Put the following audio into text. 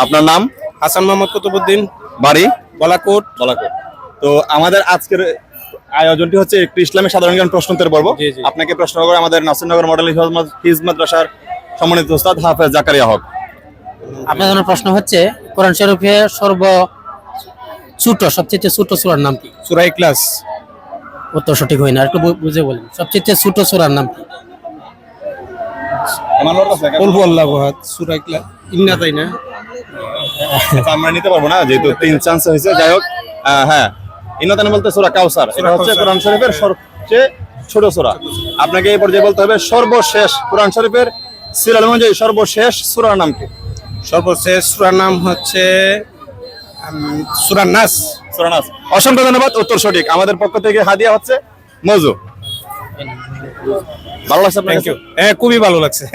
আপনার নাম? হাসান মোহাম্মদ কুতুবউদ্দিন, বাড়ি? বলাকোট। বলাকোট। তো আমাদের আজকের আয়োজনটি হচ্ছে একটি ইসলামিক সাধারণ জ্ঞান প্রশ্নোত্তর পর্ব। জি, জি। আপনাকে প্রশ্ন করে আমাদের নাসিরনগর মডেল হিফজ মাদ্রাসার সম্মানিত উস্তাদ হাফেজ জাকারিয়া হক। আপনার জন্য প্রশ্ন হচ্ছে কোরআন শরীফে সবচেয়ে ছোট সূরার নাম কি? সূরা ইখলাস। উত্তর সঠিক হয় না, একটু বুঝে বলেন। সবচেয়ে ছোট সূরার নাম কি? কুল হুয়াল্লাহু আহাদ, সূরা ইখলাস। ইন্না তাই না? আচ্ছা, আমরা নিতে পারবো না যেহেতু 3 চান্স হয়েছে। যাই হোক, হ্যাঁ, ইন্নাতান বলতে সূরা কাউসার। এটা হচ্ছে কাউসার। কোরআন শরীফের সবচেয়ে ছোট সূরা। আপনাকে এই পর্যায়ে বলতে হবে সর্বশেষ কোরআন শরীফের সিরিয়াল অনুযায়ী সর্বশেষ সূরার নাম কি? সর্বশেষ সূরার নাম হচ্ছে সূরা নাস। সূরা নাস। অসংখ্য ধন্যবাদ, উত্তর সঠিক। আমাদের পক্ষ থেকে হাদিয়া হচ্ছে মজু। ভালো লাগছে আপনার থ্যাংক কাছে? ইউ। হ্যাঁ, খুবই ভালো লাগছে।